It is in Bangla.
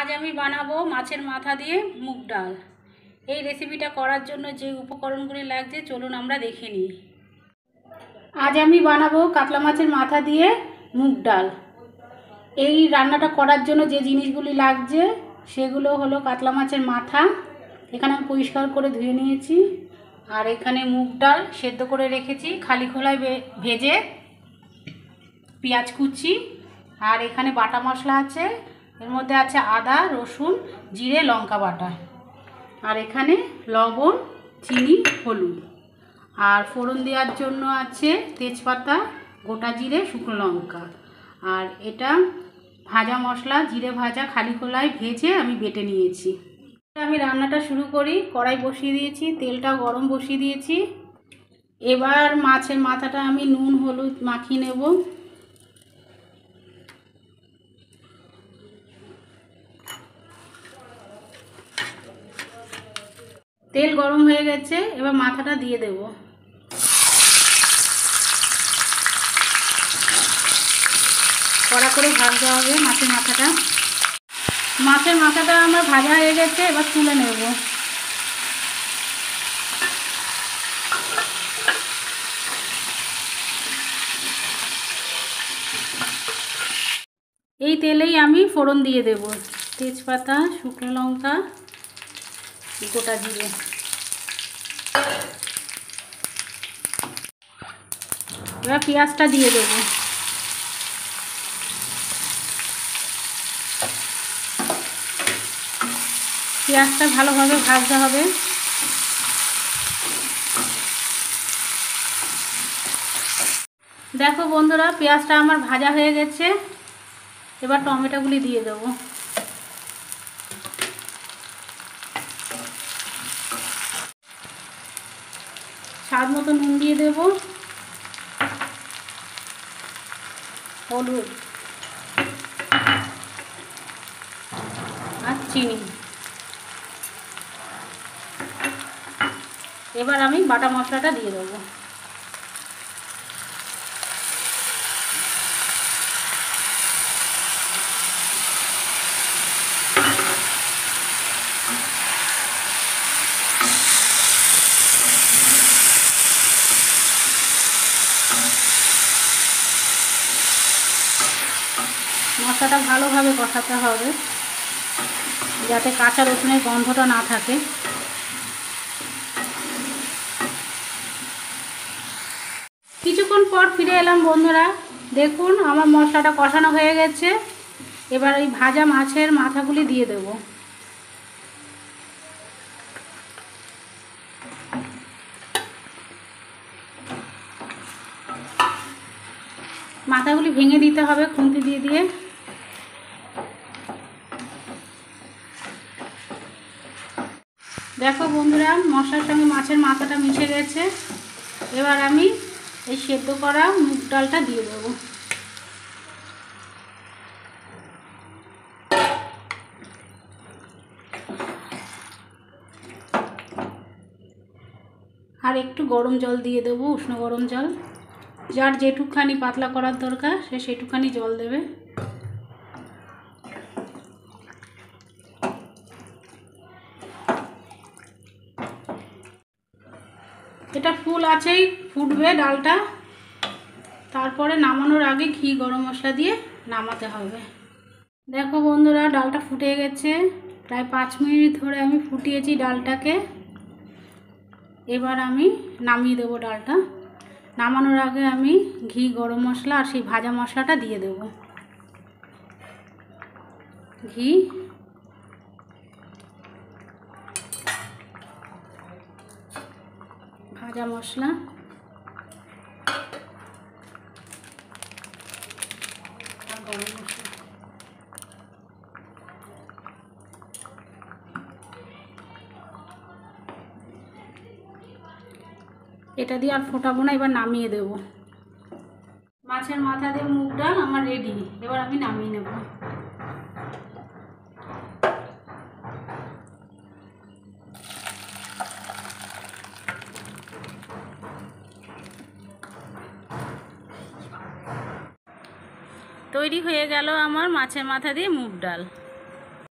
আজ আমি বানাবো মাছের মাথা দিয়ে মুগ ডাল। এই রেসিপিটা করার জন্য যে উপকরণগুলি লাগছে চলুন আমরা দেখে নিই। আজ আমি বানাবো কাতলা মাছের মাথা দিয়ে মুগ ডাল। এই রান্নাটা করার জন্য যে জিনিসগুলি লাগছে সেগুলো হলো কাতলা মাছের মাথা, এখানে আমি পরিষ্কার করে ধুয়ে নিয়েছি, আর এখানে মুগ ডাল সেদ্ধ করে রেখেছি খালি খোলায় ভেজে, পেঁয়াজ কুচি, আর এখানে বাটা মশলা আছে, এর মধ্যে আছে আদা, রসুন, জিরে, লঙ্কা বাটা, আর এখানে লবণ, চিনি, হলুদ, আর ফোড়ন দেওয়ার জন্য আছে তেজপাতা, গোটা জিরে, শুকনো লঙ্কা, আর এটা ভাজা মশলা, জিরে ভাজা খালি খোলায় ভেজে আমি বেটে নিয়েছি। আমি রান্নাটা শুরু করি। কড়াই বসিয়ে দিয়েছি, তেলটা গরম বসিয়ে দিয়েছি। এবার মাছের মাথাটা আমি নুন হলুদ মাখিয়ে নেব। তেল গরম হয়ে গেছে, এবার মাথাটা দিয়ে দেব। কড়া করে ভাজতে হবে মাছের মাথাটা। মাছের মাথাটা আমার ভাজা হয়ে গেছে, এবার তুলে নেব। এই তেলেই আমি ফোড়ন দিয়ে দেব, তেজপাতা, শুকনো লঙ্কা, গোটা জিরে। এবার পেঁয়াজটা দিয়ে দেবো। পেঁয়াজটা ভালোভাবে ভাজতে হবে। দেখো বন্ধুরা, পেঁয়াজটা আমার ভাজা হয়ে গেছে। এবার টমেটোগুলি দিয়ে দেবো। স্বাদ মতো নুন দিয়ে দেব, হলুদ আর চিনি। এবার আমি বাটা মশলাটা দিয়ে দেবো। মশলাটা ভালোভাবে কষাতে হবে যাতে কাঁচা রসুনের গন্ধটা না থাকে। কিছুক্ষণ পর ফিরে এলাম বন্ধুরা। দেখুন আমার মশলাটা কষানো হয়ে গেছে। এবার এই ভাজা মাছের মাথাগুলি দিয়ে দেব। মাথাগুলি ভেঙে দিতে হবে খুন্তি দিয়ে দিয়ে। দেখো বন্ধুরা, মশলার সঙ্গে মাছের মাথাটা মিশে গেছে। এবার আমি এই সেদ্ধ করা মুগ ডালটা দিয়ে দেবো। আর একটু গরম জল দিয়ে দেবো, উষ্ণ গরম জল। যার যেটুকখানি পাতলা করার দরকার সে সেটুকখানি জল দেবে। এটা ফুল আছেই, ফুটবে ডালটা। তারপরে নামানোর আগে ঘি গরম মশলা দিয়ে নামাতে হবে। দেখো বন্ধুরা, ডালটা ফুটে গেছে। প্রায় 5 মিনিট ধরে আমি ফুটিয়েছি ডালটাকে। এবার আমি নামিয়ে দেবো ডালটা। নামানোর আগে আমি ঘি গরম মশলা আর সেই ভাজা মশলাটা দিয়ে দেব। ঘি, ভাজা মশলা, আর গরম মশলা। এটা দিয়ে আর ফোটাবো না, এবার নামিয়ে দেব। মাছের মাথা দিয়ে মুগ ডাল আমার রেডি। এবার আমি নামিয়ে নেব। তৈরি হয়ে গেল আমার মাছের মাথা দিয়ে মুগ ডাল।